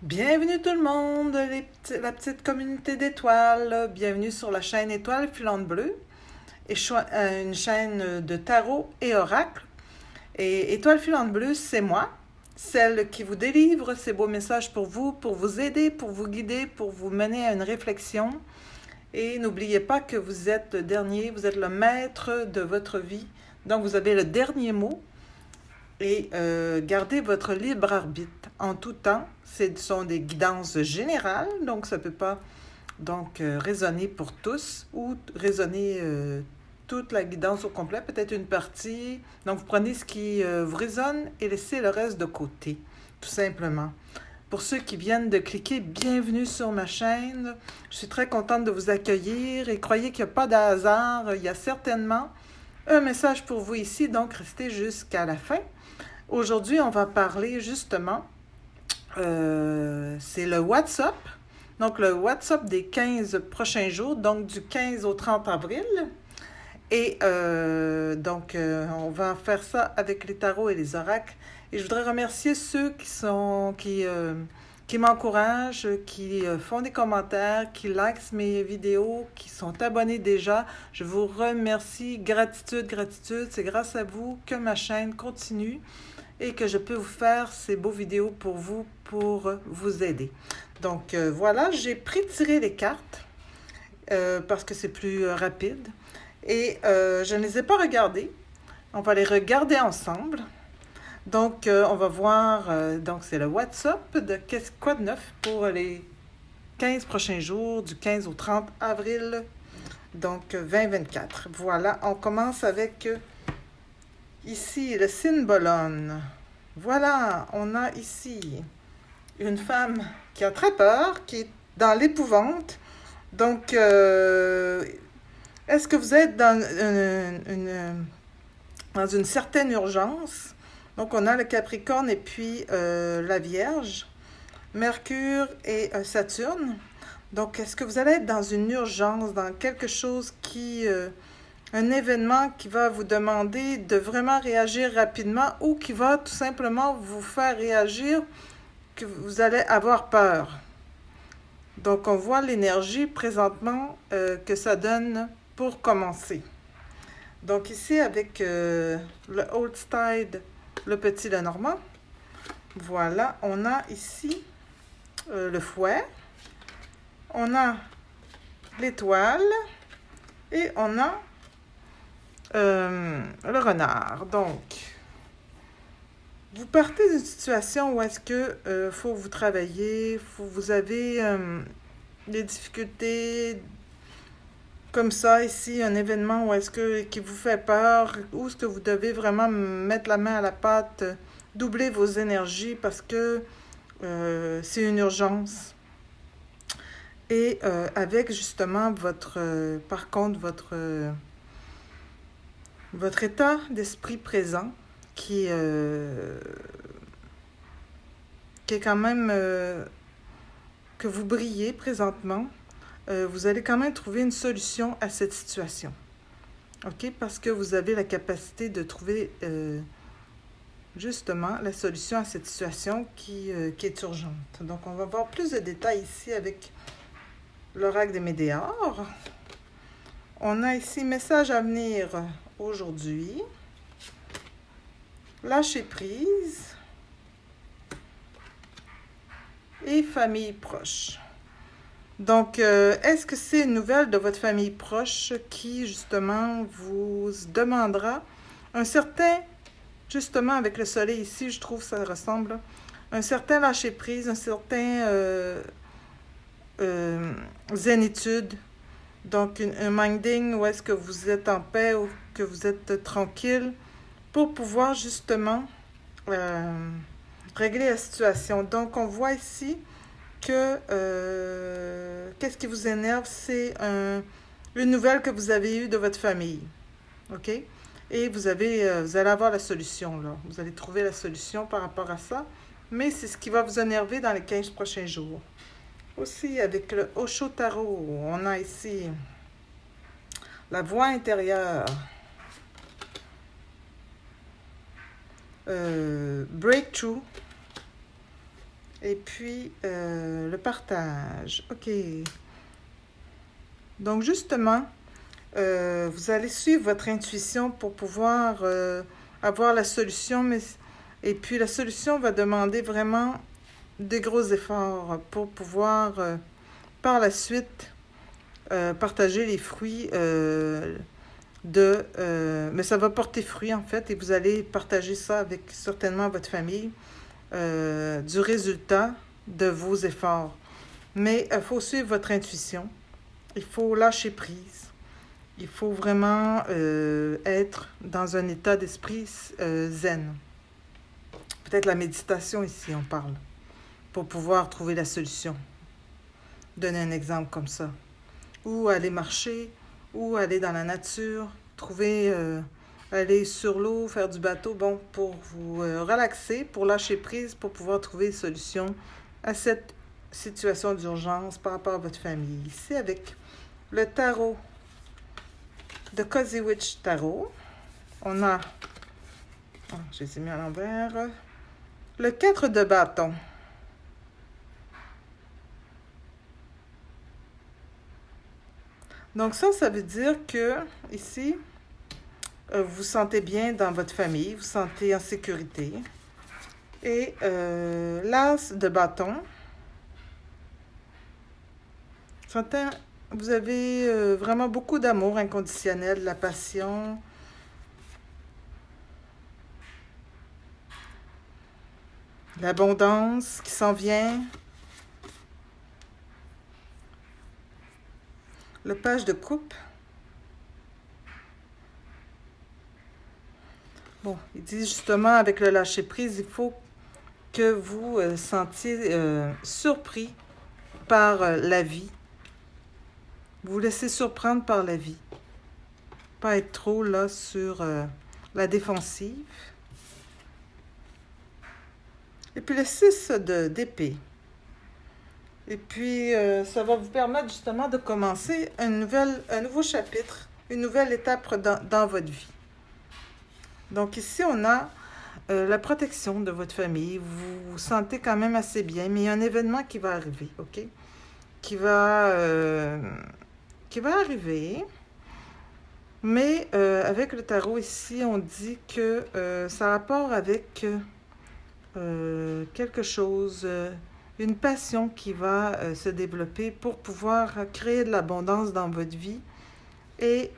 Bienvenue tout le monde, la petite communauté d'étoiles. Bienvenue sur la chaîne Étoile Filante Bleue, une chaîne de tarot et oracle. Et Étoile Filante Bleue, c'est moi, celle qui vous délivre ces beaux messages pour vous aider, pour vous guider, pour vous mener à une réflexion. Et n'oubliez pas que vous êtes le dernier, vous êtes le maître de votre vie. Donc vous avez le dernier mot. Et gardez votre libre arbitre en tout temps. Ce sont des guidances générales, donc ça ne peut pas résonner pour tous ou résonner toute la guidance au complet, peut-être une partie. Donc vous prenez ce qui vous résonne et laissez le reste de côté, tout simplement. Pour ceux qui viennent de cliquer, bienvenue sur ma chaîne. Je suis très contente de vous accueillir et croyez qu'il n'y a pas de hasard. Il y a certainement un message pour vous ici, donc restez jusqu'à la fin. Aujourd'hui, on va parler justement, c'est le WhatsApp. Donc, le WhatsApp des 15 prochains jours, donc du 15 au 30 avril. Et on va faire ça avec les tarots et les oracles. Et je voudrais remercier ceux qui m'encouragent, qui font des commentaires, qui likent mes vidéos, qui sont abonnés déjà. Je vous remercie. Gratitude, gratitude. C'est grâce à vous que ma chaîne continue et que je peux vous faire ces beaux vidéos pour vous aider. Donc voilà, j'ai tirer les cartes parce que c'est plus rapide. Et je ne les ai pas regardées. On va les regarder ensemble. Donc, on va voir, donc c'est le WhatsApp de quoi de neuf pour les 15 prochains jours, du 15 au 30 avril, donc 2024. Voilà, on commence avec ici le Cymbalum. Voilà, on a ici une femme qui a très peur, qui est dans l'épouvante. Donc, est-ce que vous êtes dans une certaine urgence? Donc, on a le Capricorne et puis la Vierge, Mercure et Saturne. Donc, est-ce que vous allez être dans une urgence, dans quelque chose un événement qui va vous demander de vraiment réagir rapidement ou qui va tout simplement vous faire réagir, que vous allez avoir peur? Donc, on voit l'énergie présentement que ça donne pour commencer. Donc, ici, avec le Holstein, le petit Lenormand, voilà, on a ici le fouet, on a l'étoile et on a le renard. Donc, vous partez d'une situation où est-ce que faut vous travailler, vous avez des difficultés comme ça ici, un événement où est-ce que qui vous fait peur, où est-ce que vous devez vraiment mettre la main à la pâte, doubler vos énergies parce que c'est une urgence. Et avec justement par contre, votre état d'esprit présent qui est quand même que vous brillez présentement, vous allez quand même trouver une solution à cette situation. OK? Parce que vous avez la capacité de trouver justement la solution à cette situation qui est urgente. Donc, on va voir plus de détails ici avec l'oracle des Médéors. On a ici message à venir aujourd'hui. Lâcher prise. Et famille proche. Donc, est-ce que c'est une nouvelle de votre famille proche qui, justement, vous demandera un certain, justement, avec le soleil ici, je trouve que ça ressemble, un certain lâcher-prise, un certain zénitude. Donc, un minding où est-ce que vous êtes en paix ou que vous êtes tranquille pour pouvoir, justement, régler la situation. Donc, on voit ici que qu'est-ce qui vous énerve, c'est une nouvelle que vous avez eue de votre famille. OK? Et vous allez avoir la solution, là. Vous allez trouver la solution par rapport à ça. Mais c'est ce qui va vous énerver dans les 15 prochains jours. Aussi, avec le Osho Tarot, on a ici la voix intérieure. Breakthrough. Et puis, le partage. OK. Donc, justement, vous allez suivre votre intuition pour pouvoir avoir la solution. Et puis, la solution va demander vraiment des gros efforts pour pouvoir, par la suite, partager les fruits mais ça va porter fruit, en fait, et vous allez partager ça avec certainement votre famille, du résultat de vos efforts. Mais il faut suivre votre intuition. Il faut lâcher prise. Il faut vraiment être dans un état d'esprit zen. Peut-être la méditation ici, on parle, pour pouvoir trouver la solution. Donner un exemple comme ça. Ou aller marcher, ou aller dans la nature, aller sur l'eau, faire du bateau, bon, pour vous relaxer, pour lâcher prise, pour pouvoir trouver une solution à cette situation d'urgence par rapport à votre famille. Ici, avec le tarot de Cozy Witch Tarot, on a, je les ai mis à l'envers, le 4 de bâton. Donc ça veut dire que, ici, vous vous sentez bien dans votre famille, vous vous sentez en sécurité. Et l'as de bâton, vous avez vraiment beaucoup d'amour inconditionnel, de la passion. L'abondance qui s'en vient. Le page de coupe. Bon, il dit justement, avec le lâcher-prise, il faut que vous sentiez surpris par la vie. Vous vous laissez surprendre par la vie. Pas être trop là sur la défensive. Et puis le 6 d'épée. Et puis, ça va vous permettre justement de commencer un nouveau chapitre, une nouvelle étape dans votre vie. Donc ici, on a la protection de votre famille. Vous vous sentez quand même assez bien, mais il y a un événement qui va arriver, OK? Qui va arriver. Mais avec le tarot ici, on dit que ça a rapport avec quelque chose... une passion qui va se développer pour pouvoir créer de l'abondance dans votre vie. Et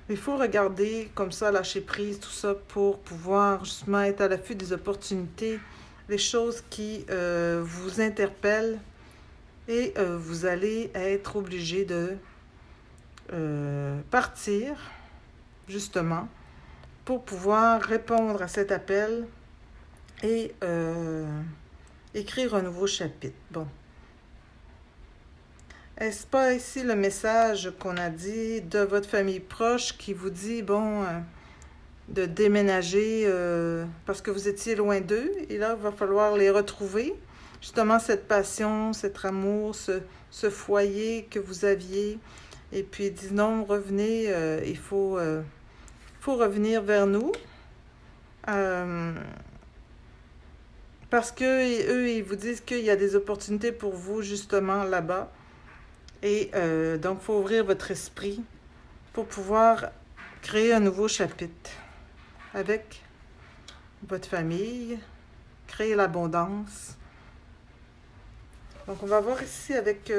il faut regarder comme ça, lâcher prise, tout ça, pour pouvoir justement être à l'affût des opportunités, les choses qui vous interpellent. Et vous allez être obligé de partir, justement, pour pouvoir répondre à cet appel et écrire un nouveau chapitre. Bon. Est-ce pas ici le message qu'on a dit de votre famille proche qui vous dit, bon, de déménager parce que vous étiez loin d'eux et là, il va falloir les retrouver. Justement, cette passion, cet amour, ce foyer que vous aviez. Et puis, il dit, non, revenez, il faut revenir vers nous. Parce que eux, ils vous disent qu'il y a des opportunités pour vous, justement, là-bas. Et donc, il faut ouvrir votre esprit pour pouvoir créer un nouveau chapitre avec votre famille, créer l'abondance. Donc, on va voir ici avec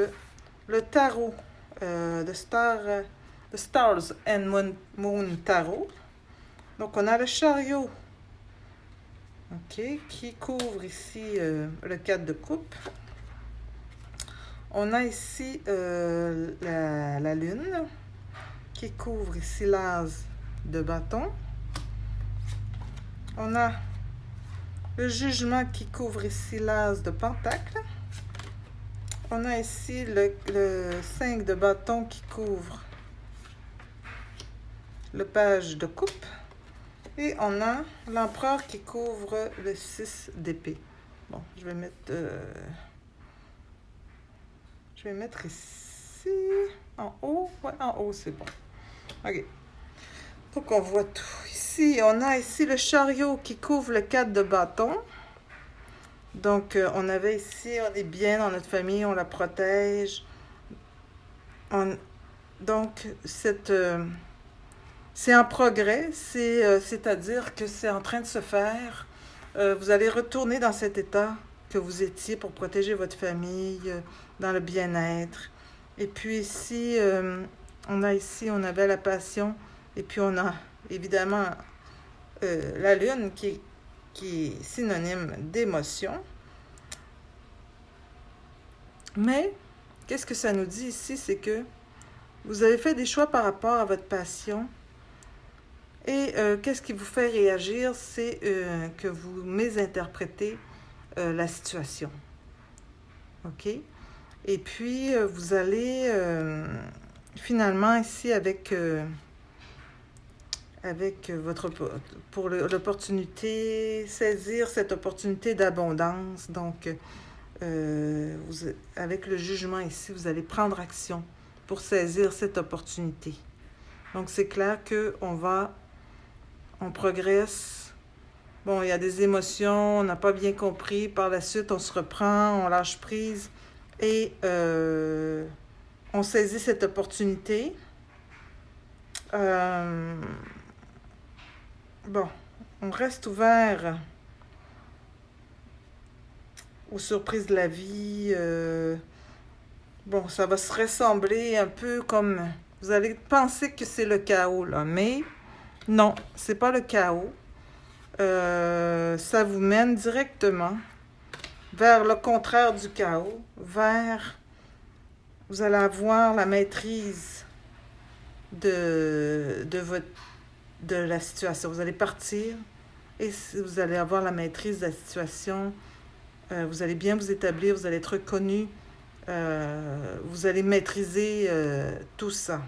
le tarot de Stars and Moon Tarot. Donc, on a le chariot, OK, qui couvre ici le 4 de coupe. On a ici la lune qui couvre ici l'as de bâton. On a le jugement qui couvre ici l'as de pentacle. On a ici le 5 de bâton qui couvre le page de coupe. Et on a l'empereur qui couvre le 6 d'épée. Bon, je vais mettre ici, en haut. Ouais, en haut, c'est bon. OK. Donc, on voit tout ici. ici, on a ici le chariot qui couvre le 4 de bâton. Donc, on avait ici, on est bien dans notre famille, on la protège. Donc, c'est en progrès, c'est-à-dire que c'est en train de se faire. Vous allez retourner dans cet état que vous étiez pour protéger votre famille, dans le bien-être. Et puis ici, on avait la passion, et puis on a évidemment la lune qui est synonyme d'émotion. Mais, qu'est-ce que ça nous dit ici? C'est que vous avez fait des choix par rapport à votre passion. Et qu'est-ce qui vous fait réagir? C'est que vous mésinterprétez la situation. OK? Et puis, vous allez finalement ici avec pour l'opportunité, saisir cette opportunité d'abondance. Donc, avec le jugement ici, vous allez prendre action pour saisir cette opportunité. Donc, c'est clair on progresse. Bon, il y a des émotions, on n'a pas bien compris. Par la suite, on se reprend, on lâche prise et on saisit cette opportunité. Bon, on reste ouvert aux surprises de la vie. Bon, ça va se ressembler un peu comme... Vous allez penser que c'est le chaos, là, mais non, c'est pas le chaos. Ça vous mène directement vers le contraire du chaos, vous allez avoir la maîtrise de la situation. Vous allez partir et vous allez avoir la maîtrise de la situation. Vous allez bien vous établir, vous allez être reconnu. Vous allez maîtriser tout ça.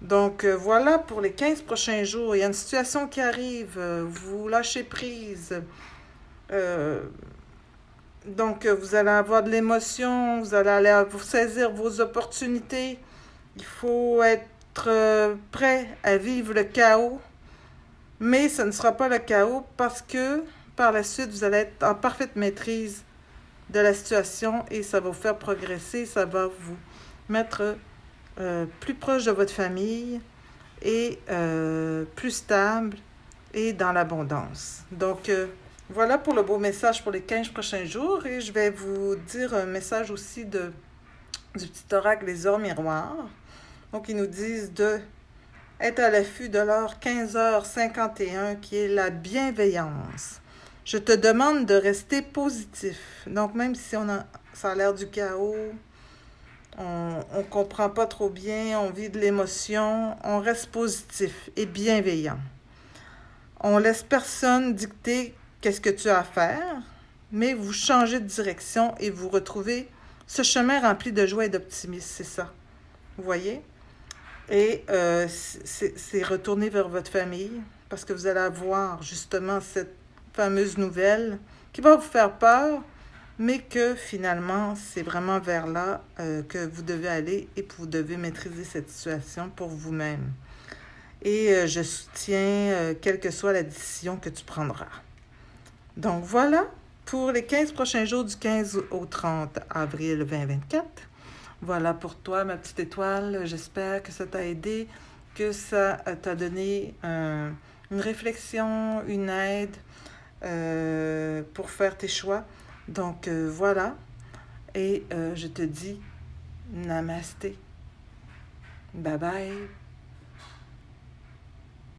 Donc, voilà pour les 15 prochains jours. Il y a une situation qui arrive. Vous lâchez prise. Donc, vous allez avoir de l'émotion. Vous allez vous saisir vos opportunités. Il faut être prêt à vivre le chaos. Mais ce ne sera pas le chaos parce que, par la suite, vous allez être en parfaite maîtrise de la situation et ça va vous faire progresser. Ça va vous mettre... plus proche de votre famille et plus stable et dans l'abondance. Donc, voilà pour le beau message pour les 15 prochains jours et je vais vous dire un message aussi du petit oracle Les Ors Miroirs. Donc, ils nous disent de être à l'affût de l'heure 15h51 qui est la bienveillance. Je te demande de rester positif. Donc, même si ça a l'air du chaos, on ne comprend pas trop bien, on vit de l'émotion, on reste positif et bienveillant. On laisse personne dicter qu'est-ce que tu as à faire, mais vous changez de direction et vous retrouvez ce chemin rempli de joie et d'optimisme, c'est ça. Vous voyez? Et c'est retourner vers votre famille parce que vous allez avoir justement cette fameuse nouvelle qui va vous faire peur, mais que finalement, c'est vraiment vers là que vous devez aller et vous devez maîtriser cette situation pour vous-même. Et je soutiens quelle que soit la décision que tu prendras. Donc voilà pour les 15 prochains jours du 15 au 30 avril 2024. Voilà pour toi, ma petite étoile. J'espère que ça t'a aidé, que ça t'a donné une réflexion, une aide pour faire tes choix. Donc voilà, et je te dis namasté, bye bye.